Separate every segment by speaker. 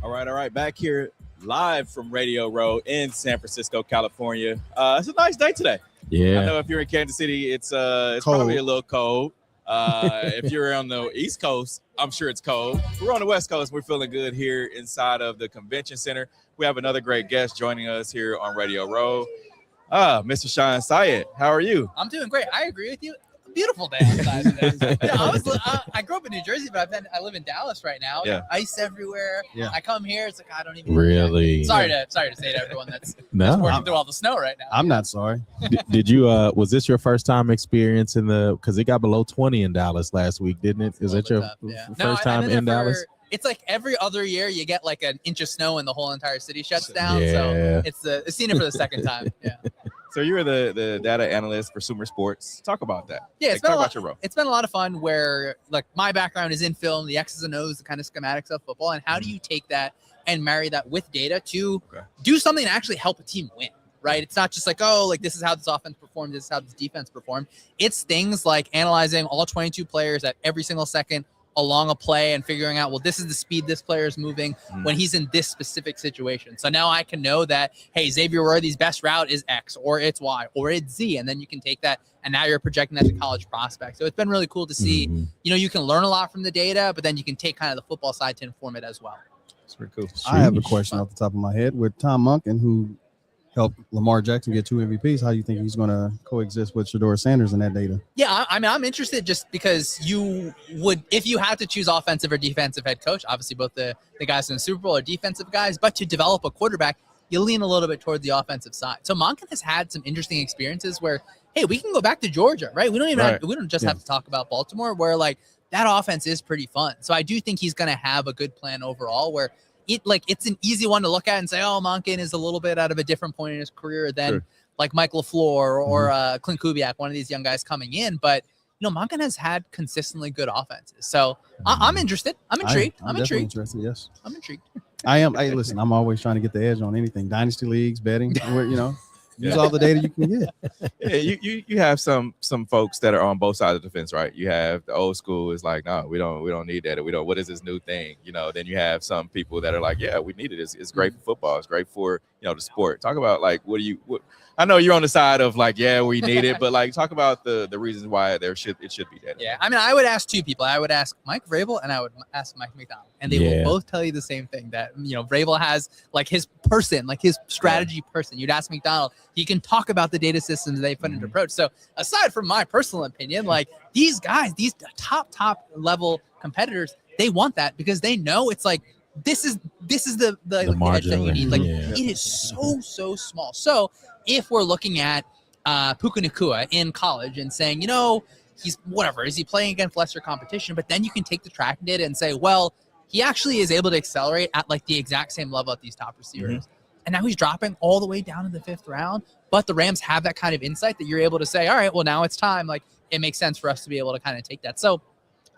Speaker 1: All right. Back here live from Radio Row in San Francisco, California. It's a nice day today.
Speaker 2: Yeah.
Speaker 1: I know if you're in Kansas City, it's probably a little cold. If you're on the East Coast, I'm sure it's cold. We're on the West Coast. We're feeling good here inside of the convention center. We have another great guest joining us here on Radio Row. Mr. Shawn Syed, how are you?
Speaker 3: I'm doing great. I agree with you. Beautiful day outside today. I grew up in New Jersey, but I live in Dallas right now.
Speaker 1: Yeah.
Speaker 3: Ice everywhere.
Speaker 4: Yeah.
Speaker 3: I come here, it's like I don't even
Speaker 2: Really.
Speaker 3: Sorry to say to everyone that's
Speaker 2: No.
Speaker 3: working through all the snow right now.
Speaker 4: I'm not sorry.
Speaker 2: Did you? Was this your first time experiencing because it got below 20 in Dallas last week, didn't it? Is that your first time in Dallas?
Speaker 3: It's like every other year you get like an inch of snow and the whole entire city shuts down.
Speaker 2: Yeah.
Speaker 3: So it's seen it for the second time. Yeah.
Speaker 1: So you were the data analyst for SumerSports. Talk about that.
Speaker 3: Yeah,
Speaker 1: talk about your role.
Speaker 3: It's been a lot of fun where like my background is in film, the X's and O's, the kind of schematics of football, and how do you take that and marry that with data to do something to actually help a team win, right? It's not just like, oh, like this is how this offense performed, this is how this defense performed. It's things like analyzing all 22 players at every single second along a play and figuring out, well, this is the speed this player is moving when he's in this specific situation. So now I can know that, hey, Xavier Worthy's best route is X or it's Y or it's Z. And then you can take that and now you're projecting that to college prospects. So it's been really cool to see, you can learn a lot from the data, but then you can take kind of the football side to inform it as well.
Speaker 1: It's pretty cool.
Speaker 4: I have a question off the top of my head with Tom Monken, who helped Lamar Jackson get 2 MVPs. How do you think he's going to coexist with Shedeur Sanders in that data?
Speaker 3: Yeah, I mean, I'm interested just because you would, if you had to choose offensive or defensive head coach, obviously both the guys in the Super Bowl are defensive guys, but to develop a quarterback, you lean a little bit toward the offensive side. So Monken has had some interesting experiences where, hey, we can go back to Georgia, right? We don't even we don't just have to talk about Baltimore, where like that offense is pretty fun. So I do think he's going to have a good plan overall where it's an easy one to look at and say, oh, Monken is a little bit out of a different point in his career than like Mike LaFleur or Clint Kubiak, one of these young guys coming in. But, Monken has had consistently good offenses. So I'm interested. I'm intrigued. I'm intrigued.
Speaker 4: Interested, yes.
Speaker 3: I'm intrigued.
Speaker 4: I am. Hey, listen, I'm always trying to get the edge on anything. Dynasty leagues, betting, use all the data you can get.
Speaker 1: Yeah, you have some folks that are on both sides of the fence, right? You have the old school is like, no, we don't need that. What is this new thing? Then you have some people that are like, yeah, we need it. It's great for football. It's great for the sport. Talk about like what I know you're on the side of like, yeah, we need it, but like talk about the reasons why it should be data.
Speaker 3: Yeah, I mean, I would ask two people. I would ask Mike Vrabel and I would ask Mike McDonald, and they will both tell you the same thing, that Vrabel has like his person, like his strategy person. You'd ask McDonald, he can talk about the data systems they put into approach. So aside from my personal opinion, like these guys, these top level competitors, they want that because they know it's like this is the edge that you need. Like it is so small. So if we're looking at Puka Nacua in college and saying, he's whatever, is he playing against lesser competition? But then you can take the tracking data and say, well, he actually is able to accelerate at like the exact same level at these top receivers. And now he's dropping all the way down in the 5th round. But the Rams have that kind of insight that you're able to say, all right, well, now it's time. Like it makes sense for us to be able to kind of take that. So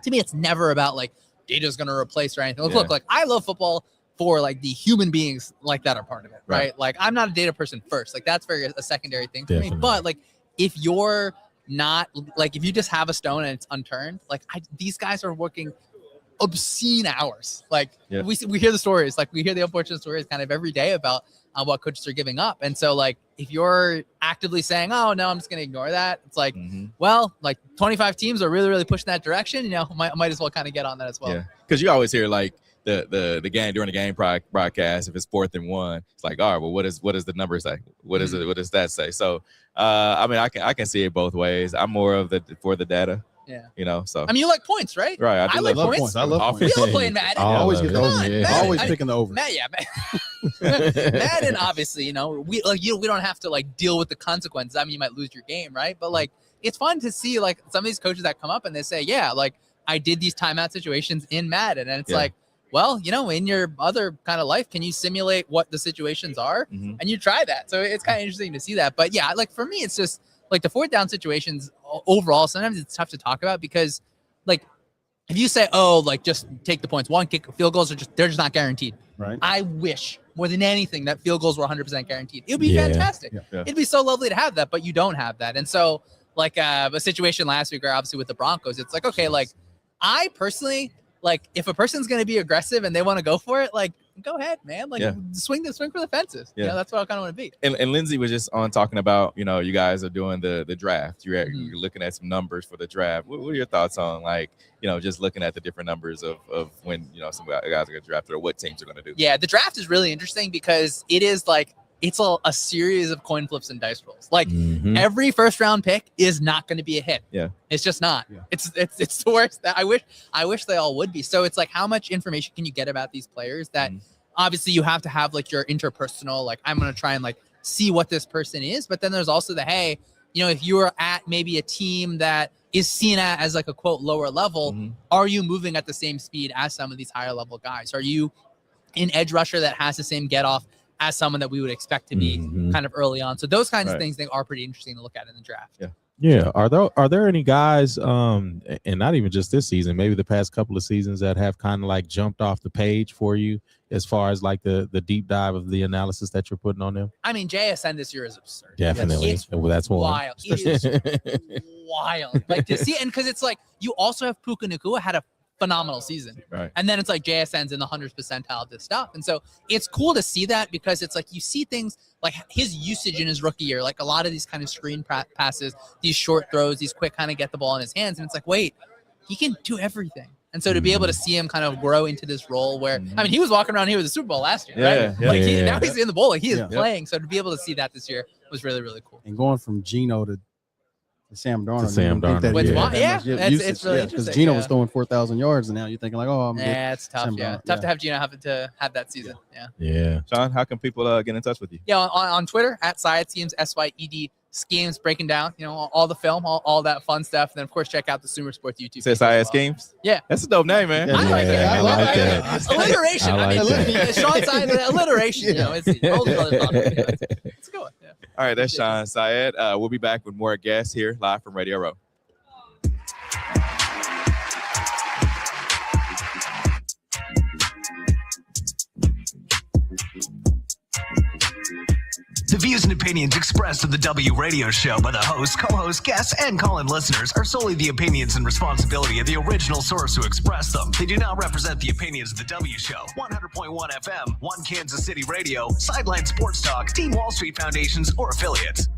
Speaker 3: to me, it's never about like data is going to replace or anything. Look, like I love football for like the human beings like that are part of it, right? Like I'm not a data person first. Like that's a secondary thing for me. But like if you're not like if you just have a stone and it's unturned, like these guys are working obscene hours. Like we hear the stories, like we hear the unfortunate stories kind of every day about what coaches are giving up. And so like if you're actively saying, oh no, I'm just gonna ignore that, it's like well, like 25 teams are really pushing that direction, might as well kind of get on that as well.
Speaker 1: Because you always hear like the game during the game broadcast, if it's 4th and 1, it's like, all right, well, what does the number say? What is it? What does that say? So I mean, I can see it both ways. I'm more of for the data.
Speaker 3: Yeah.
Speaker 1: So
Speaker 3: I mean, you like points, right?
Speaker 1: Right.
Speaker 3: I like points.
Speaker 4: I love points.
Speaker 3: We all playing Madden.
Speaker 4: Always get the over. Always picking the over.
Speaker 3: Madden, obviously, we don't have to like deal with the consequences. I mean, you might lose your game, right? But like, it's fun to see like some of these coaches that come up and they say, yeah, like I did these timeout situations in Madden, and it's like, well, in your other kind of life, can you simulate what the situations are? And you try that. So it's kind of interesting to see that. But yeah, like for me, it's just like the 4th down situations overall, sometimes it's tough to talk about because like if you say, oh, like just take the points, one kick, field goals they're just not guaranteed.
Speaker 4: Right.
Speaker 3: I wish more than anything that field goals were 100% guaranteed. It would be fantastic. Yeah. It'd be so lovely to have that, but you don't have that. And so like a situation last week, or obviously with the Broncos, it's like, okay, like I personally, like if a person's going to be aggressive and they want to go for it, like go ahead, man. Like,
Speaker 1: Yeah.
Speaker 3: swing for the fences.
Speaker 1: Yeah.
Speaker 3: That's what I kind of want to be.
Speaker 1: And Lindsay was just on talking about, you guys are doing the draft. You're looking at some numbers for the draft. What are your thoughts on, like, just looking at the different numbers of when, some guys are going to draft or what teams are going to do?
Speaker 3: Yeah, the draft is really interesting because it is like, it's a series of coin flips and dice rolls. Like every first round pick is not going to be a hit.
Speaker 1: Yeah.
Speaker 3: It's just not.
Speaker 4: Yeah.
Speaker 3: It's the worst. I wish they all would be. So it's like, how much information can you get about these players that obviously you have to have like your interpersonal, like I'm going to try and like see what this person is. But then there's also the, hey, if you are at maybe a team that is seen as like a quote lower level, are you moving at the same speed as some of these higher level guys? Are you an edge rusher that has the same get off as someone that we would expect to be kind of early on? So those kinds of things they are pretty interesting to look at in the draft.
Speaker 1: Yeah.
Speaker 2: Yeah. Are there any guys, and not even just this season, maybe the past couple of seasons that have kind of like jumped off the page for you as far as like the deep dive of the analysis that you're putting on them?
Speaker 3: I mean, JSN this year is absurd.
Speaker 2: Definitely. That's one.
Speaker 3: Wild. It is wild. Like to see, and because it's like you also have Puka Nacua had a phenomenal season.
Speaker 1: Right.
Speaker 3: And then it's like JSN's in the 100th percentile of this stuff. And so it's cool to see that because it's like you see things like his usage in his rookie year, like a lot of these kind of screen passes, these short throws, these quick kind of get the ball in his hands. And it's like, wait, he can do everything. And so to be able to see him kind of grow into this role where, I mean, he was walking around here with the Super Bowl last year, right?
Speaker 1: Yeah.
Speaker 3: Like now he's in the bowl, like he is playing. So to be able to see that this year was really, really cool.
Speaker 4: And going from Geno to Sam Darnold.
Speaker 2: It's
Speaker 3: really interesting.
Speaker 4: Because Geno was throwing 4,000 yards, and now you're thinking like, oh,
Speaker 3: it's tough.
Speaker 4: Sam
Speaker 3: Yeah,
Speaker 4: Darnold.
Speaker 3: tough to have Geno have that season.
Speaker 2: Yeah.
Speaker 1: Sean, how can people get in touch with you?
Speaker 3: Yeah, on Twitter at Syed Schemes, SYED Schemes, breaking down all the film, all that fun stuff. And then of course check out the SumerSports YouTube.
Speaker 1: Say Syed Schemes.
Speaker 3: Yeah,
Speaker 1: that's a dope name, man.
Speaker 3: I like it.
Speaker 2: I like that.
Speaker 3: Alliteration.
Speaker 2: I like that.
Speaker 3: Shawn Syed, alliteration. It's a good one. Yeah.
Speaker 1: All right, that's Shawn Syed. We'll be back with more guests here live from Radio Row.
Speaker 5: The views and opinions expressed on the W Radio Show by the host, co-host, guests, and call-in listeners are solely the opinions and responsibility of the original source who expressed them. They do not represent the opinions of the W Show, 100.1 FM, One Kansas City Radio, Sideline Sports Talk, Team Wall Street Foundations, or affiliates.